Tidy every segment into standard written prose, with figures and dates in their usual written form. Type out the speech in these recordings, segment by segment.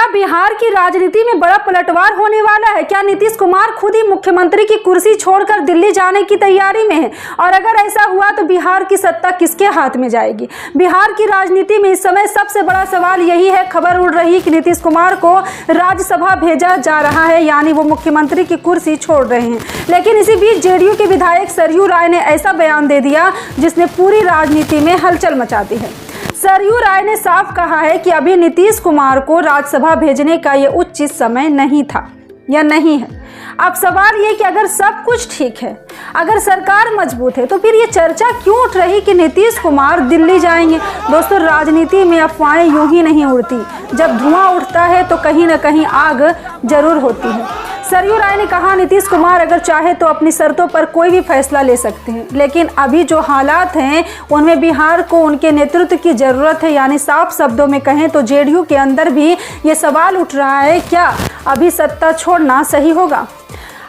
क्या बिहार की राजनीति में बड़ा पलटवार होने वाला है? क्या नीतीश कुमार खुद ही मुख्यमंत्री की कुर्सी छोड़कर दिल्ली जाने की तैयारी में है? और अगर ऐसा हुआ तो बिहार की सत्ता किसके हाथ में जाएगी? बिहार की राजनीति में इस समय सबसे बड़ा सवाल यही है। खबर उड़ रही कि नीतीश कुमार को राज्यसभा भेजा जा रहा है, यानी वो मुख्यमंत्री की कुर्सी छोड़ रहे हैं। लेकिन इसी बीच जेडीयू के विधायक सरयू राय ने ऐसा बयान दे दिया जिसने पूरी राजनीति में हलचल मचा दी है। सरयू राय ने साफ कहा है कि अभी नीतीश कुमार को राज्यसभा भेजने का ये उचित समय नहीं था या नहीं है। अब सवाल ये कि अगर सब कुछ ठीक है, अगर सरकार मजबूत है, तो फिर ये चर्चा क्यों उठ रही कि नीतीश कुमार दिल्ली जाएंगे? दोस्तों, राजनीति में अफवाहें यूं ही नहीं उड़ती। जब धुआं उठता है तो कहीं ना कहीं आग जरूर होती है। सरयू राय ने कहा, नीतीश कुमार अगर चाहे तो अपनी शर्तों पर कोई भी फैसला ले सकते हैं, लेकिन अभी जो हालात हैं उनमें बिहार को उनके नेतृत्व की ज़रूरत है। यानी साफ शब्दों में कहें तो जेडीयू के अंदर भी ये सवाल उठ रहा है, क्या अभी सत्ता छोड़ना सही होगा?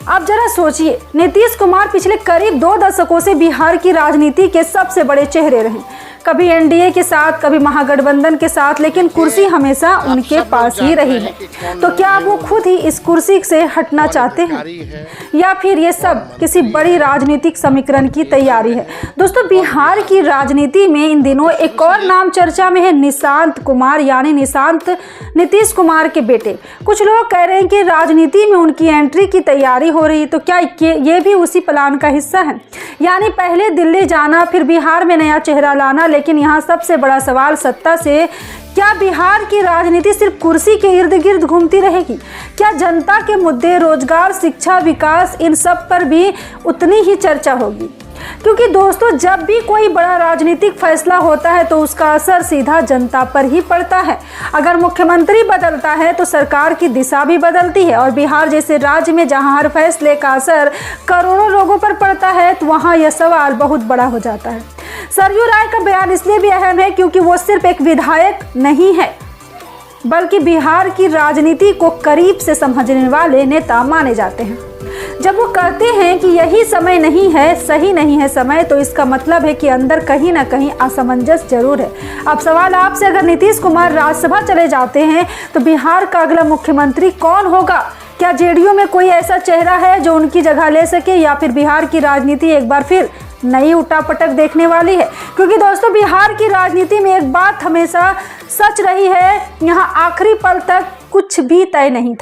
अब जरा सोचिए, नीतीश कुमार पिछले करीब 2 दशकों से बिहार की राजनीति के सबसे बड़े चेहरे रहे। कभी एनडीए के साथ, कभी महागठबंधन के साथ, लेकिन कुर्सी हमेशा उनके पास ही रही है। तो क्या वो खुद ही इस कुर्सी से हटना चाहते हैं, या फिर ये सब किसी बड़ी राजनीतिक समीकरण की तैयारी है? दोस्तों, बिहार की राजनीति में इन दिनों एक और नाम चर्चा में है, निशांत कुमार, यानी निशांत नीतीश कुमार के बेटे। कुछ लोग कह रहे हैं कि राजनीति में उनकी एंट्री की तैयारी हो रही, तो क्या ये भी उसी प्लान का हिस्सा है? यानी पहले दिल्ली जाना, फिर बिहार में नया चेहरा लाना। लेकिन यहाँ सबसे बड़ा सवाल सत्ता से, क्या बिहार की राजनीति सिर्फ कुर्सी के इर्द गिर्द घूमती रहेगी? क्या जनता के मुद्दे, रोजगार, शिक्षा, विकास, इन सब पर भी उतनी ही चर्चा होगी? क्योंकि दोस्तों, जब भी कोई बड़ा राजनीतिक फैसला होता है तो उसका असर सीधा जनता पर ही पड़ता है। अगर मुख्यमंत्री बदलता है तो सरकार की दिशा भी बदलती है, और बिहार जैसे राज्य में जहां हर फैसले का असर करोड़ों लोगों पर पड़ता है, तो वहां यह सवाल बहुत बड़ा हो जाता है। सरयू राय का बयान इसलिए भी अहम है क्योंकि वो सिर्फ एक विधायक नहीं है, बल्कि बिहार की राजनीति को करीब से समझने वाले नेता माने जाते हैं। जब वो कहते हैं कि यही समय नहीं है, सही नहीं है समय, तो इसका मतलब है कि अंदर कहीं ना कहीं असमंजस जरूर है। अब सवाल आपसे, अगर नीतीश कुमार राज्यसभा चले जाते हैं तो बिहार का अगला मुख्यमंत्री कौन होगा? क्या जेडीयू में कोई ऐसा चेहरा है जो उनकी जगह ले सके, या फिर बिहार की राजनीति एक बार फिर नई उठापटक देखने वाली है? क्योंकि दोस्तों, बिहार की राजनीति में एक बात हमेशा सच रही है, यहाँ आखिरी पल तक कुछ भी तय नहीं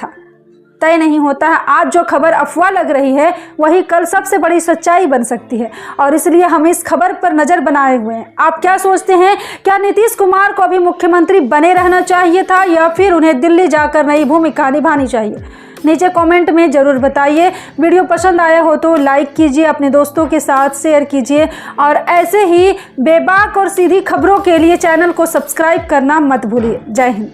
होता है। आज जो खबर अफवाह लग रही है वही कल सबसे बड़ी सच्चाई बन सकती है, और इसलिए हम इस खबर पर नज़र बनाए हुए हैं। आप क्या सोचते हैं? क्या नीतीश कुमार को अभी मुख्यमंत्री बने रहना चाहिए था, या फिर उन्हें दिल्ली जाकर नई भूमिका निभानी चाहिए? नीचे कमेंट में ज़रूर बताइए। वीडियो पसंद आया हो तो लाइक कीजिए, अपने दोस्तों के साथ शेयर कीजिए, और ऐसे ही बेबाक और सीधी खबरों के लिए चैनल को सब्सक्राइब करना मत भूलिए। जय हिंद।